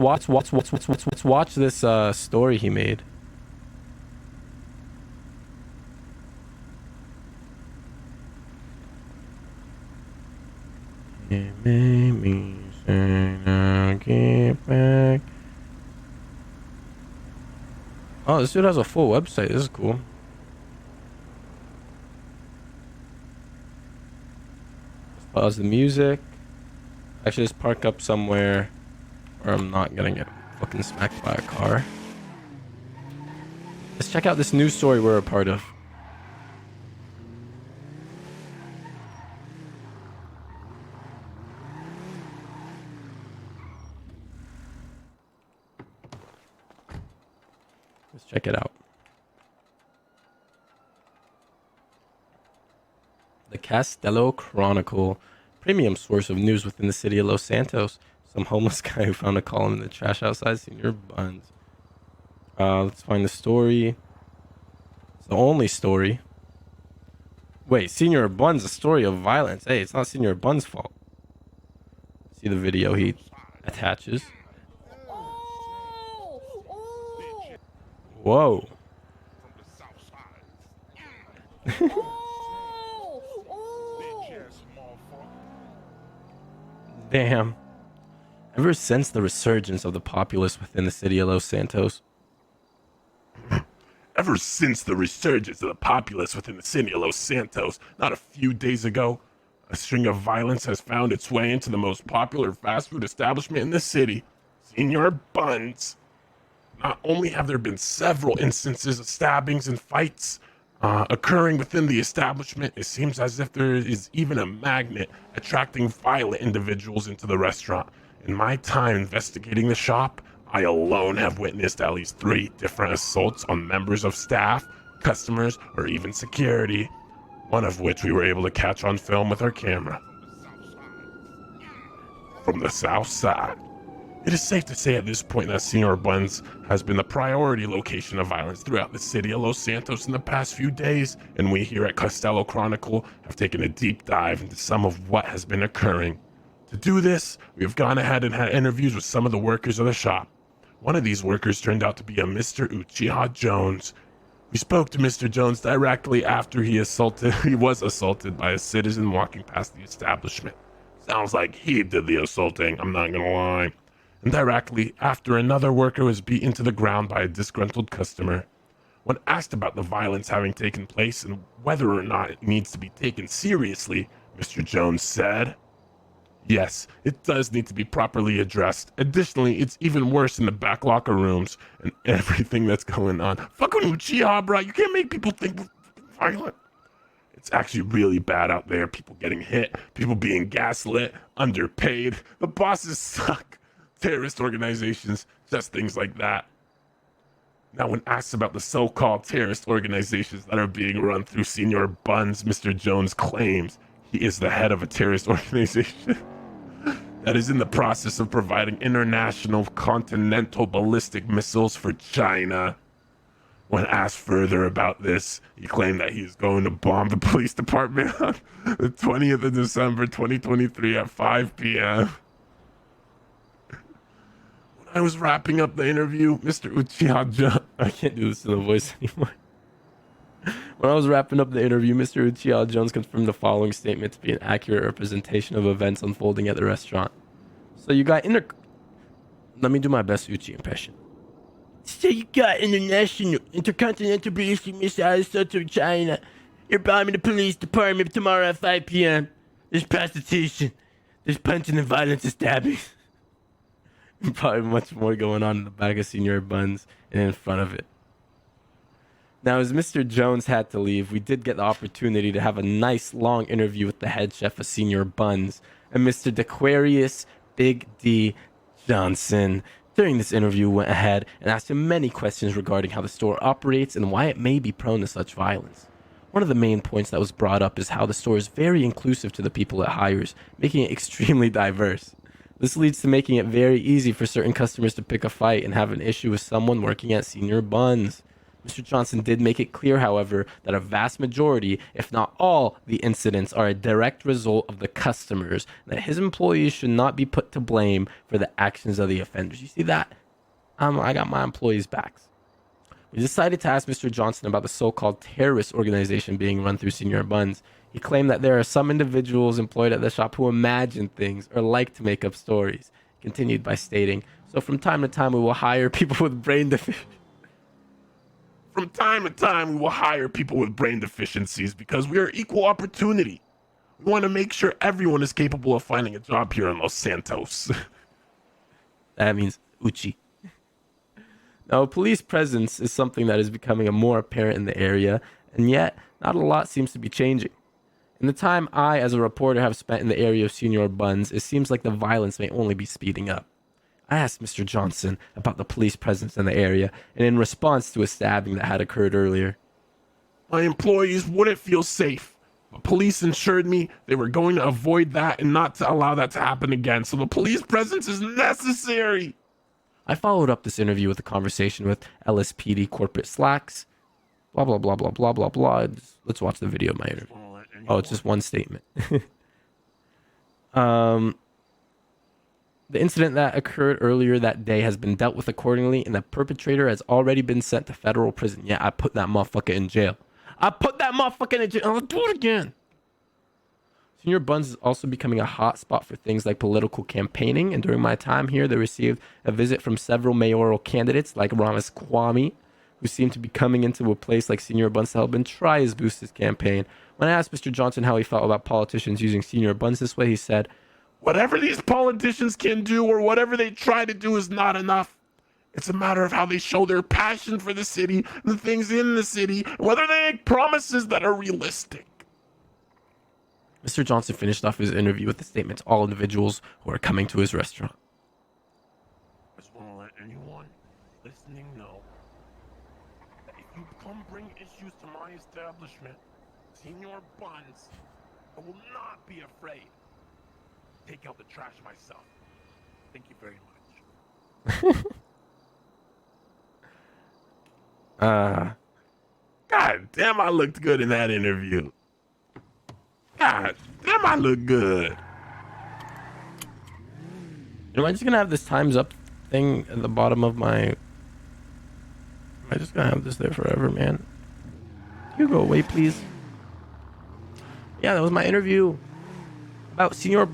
Watch this story he made. It made me say now get back. Oh, this dude has a full website. This is cool. Let's pause the music. Actually, just park up somewhere where I'm not gonna get fucking smacked by a car. Let's check out this news story we're a part of. Let's check it out. The Castello Chronicle, premium source of news within the city of Los Santos. Some homeless guy who found a column in the trash outside Senior Buns. Let's find the story. It's the only story. Wait, Senior Buns, a story of violence. Hey, it's not Senior Buns' fault. See the video he attaches. Whoa. Damn. Ever since the resurgence of the populace within the city of Los Santos. Ever since the resurgence of the populace within the city of Los Santos, not a few days ago, a string of violence has found its way into the most popular fast food establishment in the city, Senior Buns. Not only have there been several instances of stabbings and fights occurring within the establishment, it seems as if there is even a magnet attracting violent individuals into the restaurant. In my time investigating the shop, I alone have witnessed at least 3 different assaults on members of staff, customers, or even security, one of which we were able to catch on film with our camera. From the south side. It is safe to say at this point that Senior Buns has been the priority location of violence throughout the city of Los Santos in the past few days, and we here at Castello Chronicle have taken a deep dive into some of what has been occurring. To do this, we have gone ahead and had interviews with some of the workers of the shop. One of these workers turned out to be a Mr. Uchi Jones. We spoke to Mr. Jones directly after he was assaulted by a citizen walking past the establishment. Sounds like he did the assaulting, I'm not gonna lie. And directly after another worker was beaten to the ground by a disgruntled customer. When asked about the violence having taken place and whether or not it needs to be taken seriously, Mr. Jones said, "Yes, it does need to be properly addressed. Additionally, it's even worse in the back locker rooms and everything that's going on." Fucking Uchiha, bro. You can't make people think we're violent. It's actually really bad out there. People getting hit, people being gaslit, underpaid. The bosses suck. Terrorist organizations, just things like that. Now, when asked about the so-called terrorist organizations that are being run through Senior Buns, Mr. Jones claims he is the head of a terrorist organization that is in the process of providing international continental ballistic missiles for China. When asked further about this, he claimed that he is going to bomb the police department on the 20th of December, 2023 at 5 p.m. When I was wrapping up the interview, Mr. Uchiha, I can't do this to the voice anymore. When I was wrapping up the interview, Mr. Uchiha Jones confirmed the following statement to be an accurate representation of events unfolding at the restaurant. So you got Let me do my best Uchi impression. So you got intercontinental ballistic missiles to China. You're bombing the police department tomorrow at 5 p.m. There's prostitution. There's punching and violence and stabbing. And probably much more going on in the back of Senior Buns and in front of it. Now, as Mr. Jones had to leave, we did get the opportunity to have a nice long interview with the head chef of Senior Buns and Mr. DeQuarius Big D Johnson. During this interview, we went ahead and asked him many questions regarding how the store operates and why it may be prone to such violence. One of the main points that was brought up is how the store is very inclusive to the people it hires, making it extremely diverse. This leads to making it very easy for certain customers to pick a fight and have an issue with someone working at Senior Buns. Mr. Johnson did make it clear, however, that a vast majority, if not all, the incidents are a direct result of the customers, and that his employees should not be put to blame for the actions of the offenders. You see that? I got my employees' backs. We decided to ask Mr. Johnson about the so-called terrorist organization being run through Senior Buns. He claimed that there are some individuals employed at the shop who imagine things or like to make up stories. He continued by stating, so from time to time we will hire people with brain deficiencies. From time to time, we will hire people with brain deficiencies because we are equal opportunity. We want to make sure everyone is capable of finding a job here in Los Santos. That means Uchi. Now, police presence is something that is becoming more apparent in the area, and yet not a lot seems to be changing. In the time I, as a reporter, have spent in the area of Senior Buns, it seems like the violence may only be speeding up. I asked Mr. Johnson about the police presence in the area, and in response to a stabbing that had occurred earlier. My employees wouldn't feel safe. The police assured me they were going to avoid that and not to allow that to happen again, so the police presence is necessary. I followed up this interview with a conversation with LSPD corporate slacks. Blah, blah, blah, blah, blah, blah, blah. Let's watch the video of my interview. Oh, it's just one statement. The incident that occurred earlier that day has been dealt with accordingly, and the perpetrator has already been sent to federal prison. Yeah, I put that motherfucker in jail. I put that motherfucker in jail. I'll do it again. Senior Buns is also becoming a hot spot for things like political campaigning, and during my time here, they received a visit from several mayoral candidates like Ramas Kwame, who seemed to be coming into a place like Senior Buns to help and try his boost his campaign. When I asked Mr. Johnson how he felt about politicians using Senior Buns this way, he said, whatever these politicians can do or whatever they try to do is not enough. It's a matter of how they show their passion for the city, the things in the city, and whether they make promises that are realistic. Mr. Johnson finished off his interview with a statement to all individuals who are coming to his restaurant. I just want to let anyone listening know that if you come bring issues to my establishment, Senior Buns, I will not be afraid. Take out the trash myself. Thank you very much. God damn, I looked good in that interview. God damn, I look good. Am I just gonna have this times up thing at the bottom of my... Am I just gonna have this there forever, man? You go away, please. Yeah, that was my interview about Senior